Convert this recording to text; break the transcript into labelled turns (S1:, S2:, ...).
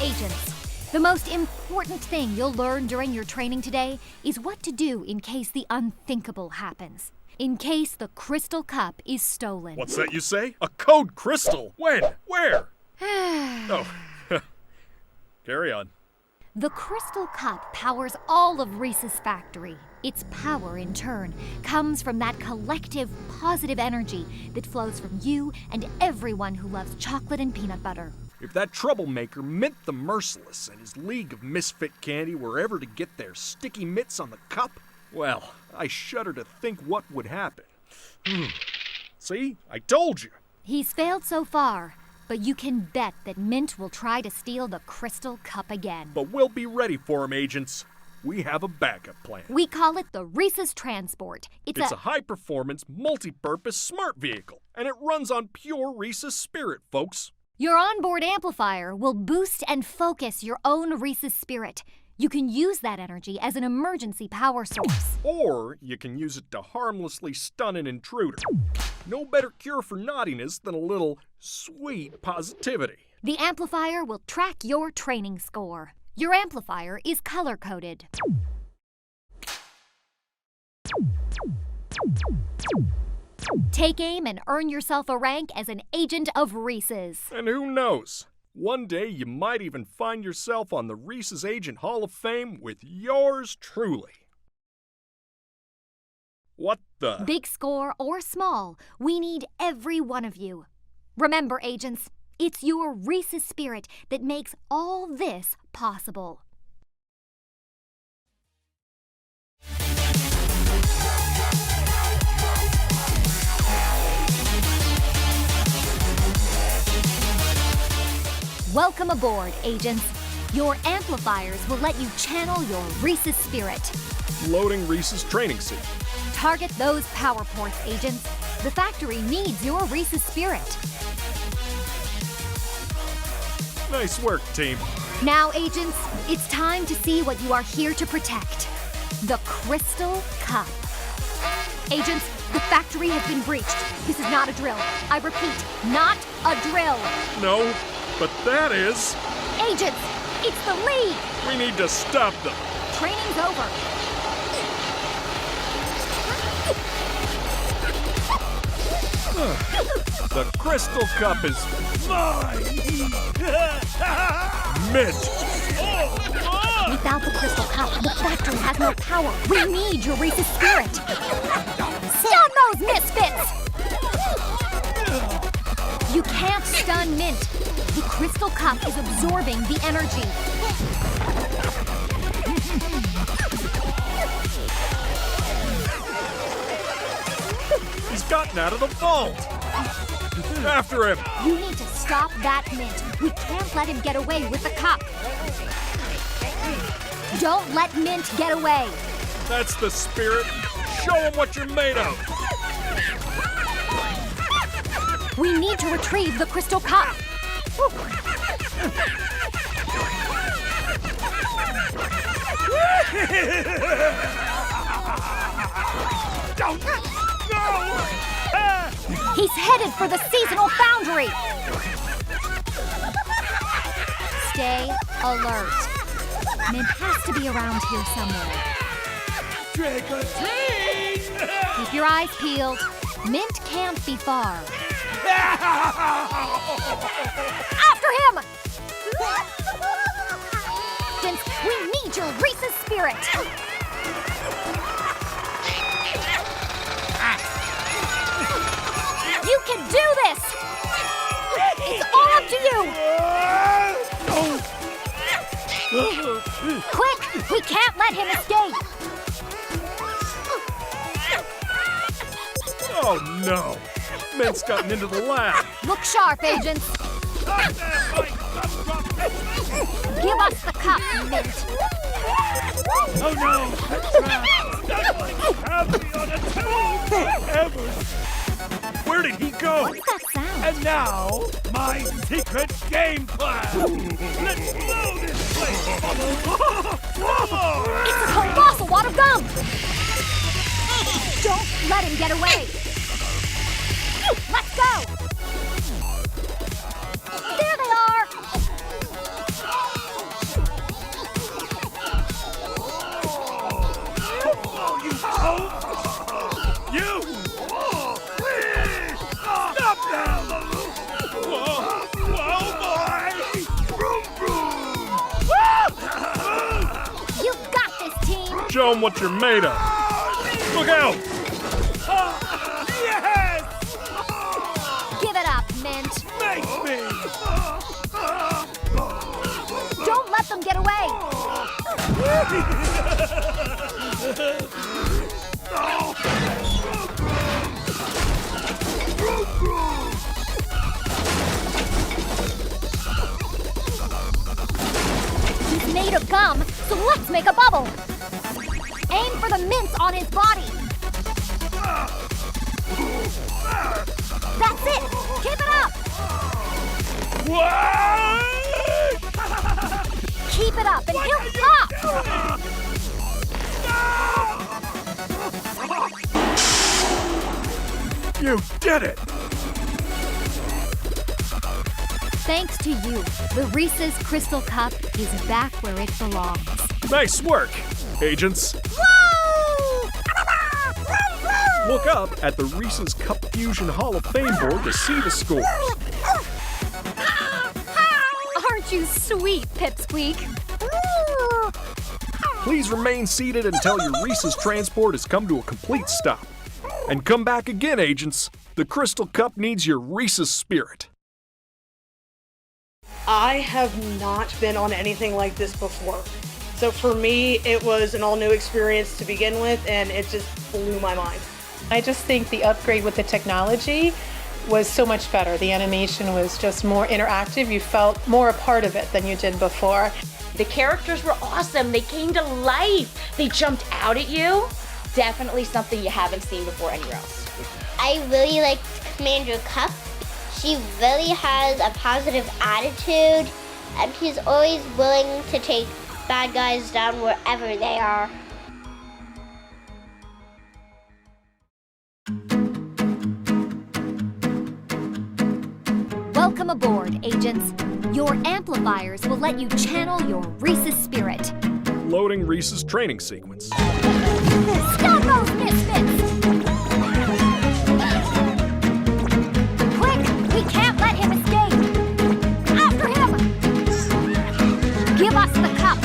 S1: Agents, the most important thing you'll learn during your training today is what to do in case the unthinkable happens. In case the crystal cup is stolen.
S2: What's that you say? A code crystal? When? Where? Oh, carry on.
S1: The crystal cup powers all of Reese's factory. Its power, in turn, comes from that collective positive energy that flows from you and everyone who loves chocolate and peanut butter.
S2: If that troublemaker Mint the Merciless and his league of misfit candy were ever to get their sticky mitts on the cup, well, I shudder to think what would happen. See? I told you.
S1: He's failed so far, but you can bet that Mint will try to steal the crystal cup again.
S2: But we'll be ready for him, agents. We have a backup plan.
S1: We call it the Reese's Transport.
S2: It's a high-performance, multi-purpose smart vehicle, and it runs on pure Reese's Spirit, folks.
S1: Your onboard amplifier will boost and focus your own Reese's Spirit. You can use that energy as an emergency power source.
S2: Or you can use it to harmlessly stun an intruder. No better cure for naughtiness than a little sweet positivity.
S1: The amplifier will track your training score. Your amplifier is color-coded. Take aim and earn yourself a rank as an agent of Reese's.
S2: And who knows? One day you might even find yourself on the Reese's Agent Hall of Fame with yours truly. What the?
S1: Big score or small, we need every one of you. Remember, agents, it's your Reese's Spirit that makes all this possible. Welcome aboard, agents. Your amplifiers will let you channel your Reese's Spirit.
S2: Loading Reese's training suit.
S1: Target those power ports, agents. The factory needs your Reese's Spirit.
S2: Nice work, team.
S1: Now, agents, it's time to see what you are here to protect. The Crystal Cup. Agents, the factory has been breached. This is not a drill. I repeat, not a drill.
S2: No, but that is...
S1: Agents, it's the League.
S2: We need to stop them.
S1: Training's over.
S2: The Crystal Cup is mine! Mint!
S1: Without the Crystal Cup, the factory has no power. We need your Reese's Spirit. Stun those misfits! You can't stun Mint. The Crystal Cup is absorbing the energy.
S2: He's gotten out of the vault! After him!
S1: You need to stop that Mint. We can't let him get away with the cup. Don't let Mint get away.
S2: That's the spirit. Show him what you're made of.
S1: We need to retrieve the Crystal Cup.
S2: Don't go!
S1: He's headed for the seasonal foundry. Stay alert. Mint has to be around here somewhere.
S2: Trick or treat!
S1: Keep your eyes peeled. Mint can't be far. After him! Vince, we need your Reese's Spirit. You can do this! It's all up to you! Quick! We can't let him escape!
S2: Oh no! Mint's gotten into the lab!
S1: Look sharp, agents! Give us the cup, Mint!
S3: Oh no! Have me on a toe forever!
S2: Where did he go?
S1: What's that sound?
S3: And now, my secret game plan! Let's blow this place!
S1: It's a colossal wad of gum! Don't let him get away! Let's go! There they are!
S2: Show them what you're made of. Look out!
S3: Yes!
S1: Give it up, Mint.
S3: Make me!
S1: Don't let them get away. He's made of gum, so let's make a bubble. Aim for the mints on his body. That's it. Keep it up.
S3: What?
S1: Keep it up and he'll pop.
S2: You did it!
S1: Thanks to you, the Reese's Crystal Cup is back where it belongs.
S2: Nice work, agents.
S1: Whoa!
S2: Look up at the Reese's Cupfusion Hall of Fame board to see the scores.
S1: Aren't you sweet, Pipsqueak?
S2: Please remain seated until your Reese's transport has come to a complete stop. And come back again, agents. The Crystal Cup needs your Reese's Spirit.
S4: I have not been on anything like this before. So for me, it was an all new experience to begin with, and it just blew my mind.
S5: I just think the upgrade with the technology was so much better. The animation was just more interactive. You felt more a part of it than you did before.
S6: The characters were awesome. They came to life. They jumped out at you. Definitely something you haven't seen before anywhere else.
S7: I really liked Commander Cup. She really has a positive attitude, and she's always willing to take bad guys down wherever they are.
S1: Welcome aboard, agents. Your amplifiers will let you channel your Reese's Spirit.
S2: Loading Reese's training sequence.
S1: Stop those misfits! Quick! We can't let him escape! After him! Give us the cup!